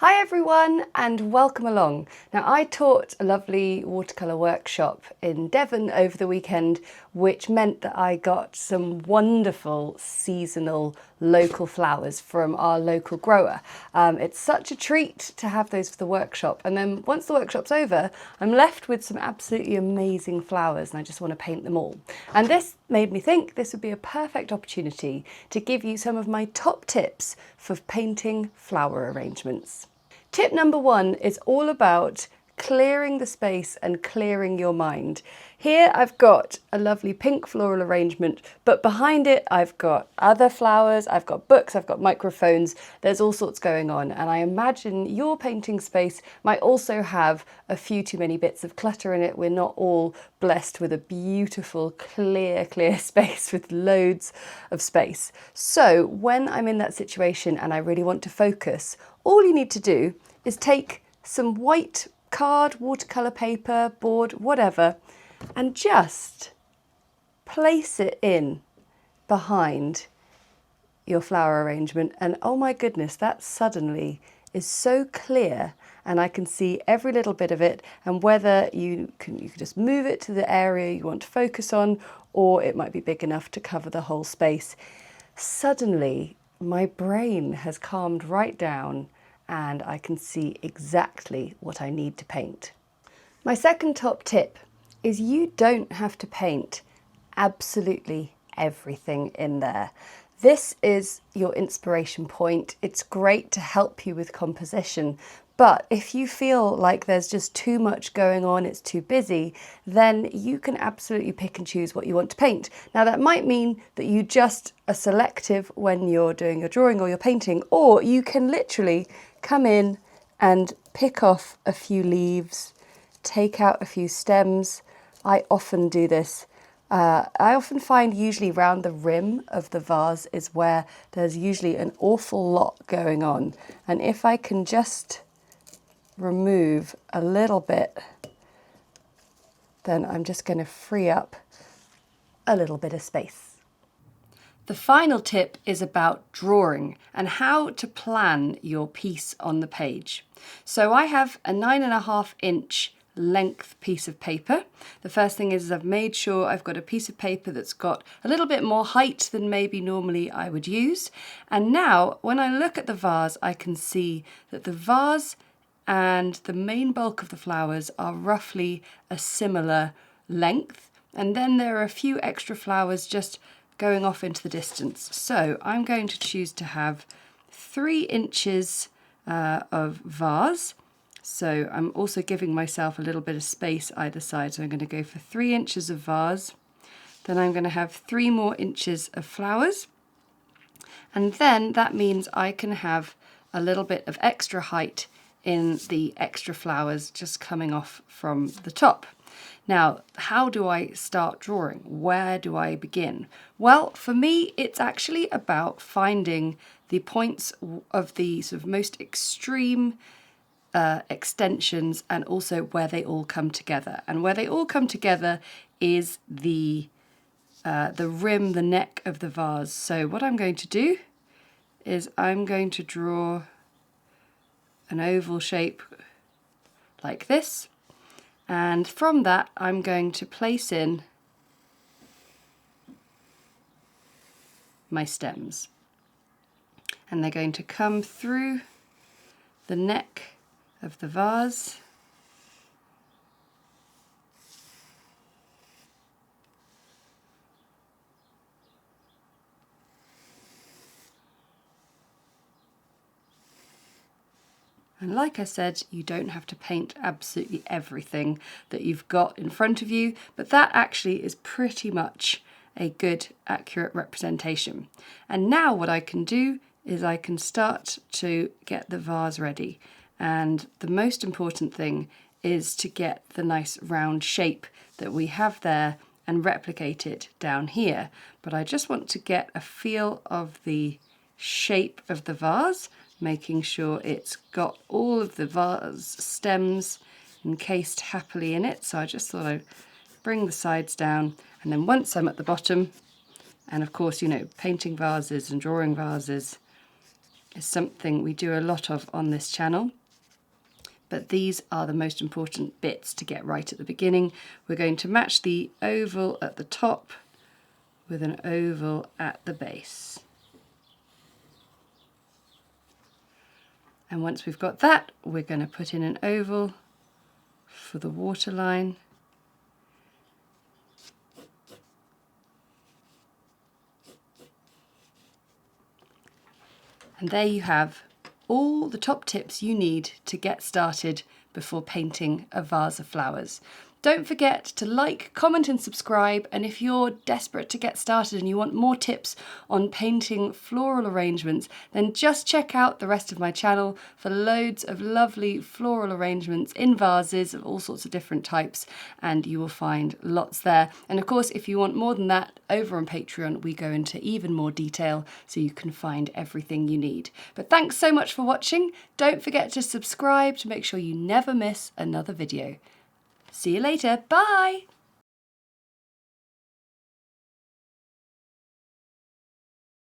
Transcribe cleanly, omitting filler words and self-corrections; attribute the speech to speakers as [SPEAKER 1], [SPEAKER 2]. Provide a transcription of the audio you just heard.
[SPEAKER 1] Hi everyone and welcome along. Now I taught a lovely watercolour workshop in Devon over the weekend, which meant that I got some wonderful seasonal local flowers from our local grower. It's such a treat to have those for the workshop, and then once the workshop's over I'm left with some absolutely amazing flowers and I just want to paint them all. And this made me think this would be a perfect opportunity to give you some of my top tips for painting flower arrangements. Tip number one is all about clearing the space and clearing your mind. Here I've got a lovely pink floral arrangement, but behind it I've got other flowers, I've got books, I've got microphones, there's all sorts going on, and I imagine your painting space might also have a few too many bits of clutter in it. We're not all blessed with a beautiful clear space with loads of space. So when I'm in that situation and I really want to focus, all you need to do is take some white card, watercolour paper, board, whatever, and just place it in behind your flower arrangement, and oh my goodness, that suddenly is so clear and I can see every little bit of it, and whether you can just move it to the area you want to focus on, or it might be big enough to cover the whole space. Suddenly my brain has calmed right down and I can see exactly what I need to paint. My second top tip is you don't have to paint absolutely everything in there. This is your inspiration point. It's great to help you with composition, but if you feel like there's just too much going on, it's too busy, then you can absolutely pick and choose what you want to paint. Now that might mean that you just are selective when you're doing your drawing or your painting, or you can literally come in and pick off a few leaves, take out a few stems. I often do this. I often find usually round the rim of the vase is where there's usually an awful lot going on. And if I can just remove a little bit, then I'm just going to free up a little bit of space. The final tip is about drawing and how to plan your piece on the page. So I have a 9.5 inch length piece of paper. The first thing is I've made sure I've got a piece of paper that's got a little bit more height than maybe normally I would use. And now when I look at the vase, I can see that the vase and the main bulk of the flowers are roughly a similar length. And then there are a few extra flowers just going off into the distance. So I'm going to choose to have 3 inches of vase. So I'm also giving myself a little bit of space either side. So I'm going to go for 3 inches of vase. Then I'm going to have 3 more inches of flowers. And then that means I can have a little bit of extra height in the extra flowers just coming off from the top. Now, how do I start drawing? Where do I begin? Well, for me, it's actually about finding the points of the sort of most extreme extensions, and also where they all come together. And where they all come together is the rim, the neck of the vase. So what I'm going to do is I'm going to draw an oval shape like this, and from that I'm going to place in my stems, and they're going to come through the neck of the vase and like I said, you don't have to paint absolutely everything that you've got in front of you, but that actually is pretty much a good, accurate representation. And now what I can do is I can start to get the vase ready. And the most important thing is to get the nice round shape that we have there and replicate it down here. But I just want to get a feel of the shape of the vase, making sure it's got all of the vase stems encased happily in it. So I just thought I'd bring the sides down, and then once I'm at the bottom, and of course, you know, painting vases and drawing vases, is something we do a lot of on this channel. But these are the most important bits to get right at the beginning. We're going to match the oval at the top with an oval at the base. And once we've got that, we're going to put in an oval for the waterline. And there you have all the top tips you need to get started before painting a vase of flowers. Don't forget to like, comment and subscribe, and if you're desperate to get started and you want more tips on painting floral arrangements, then just check out the rest of my channel for loads of lovely floral arrangements in vases of all sorts of different types, and you will find lots there. And of course, if you want more than that, over on Patreon we go into even more detail so you can find everything you need. But thanks so much for watching. Don't forget to subscribe to make sure you never miss another video. See you later. Bye.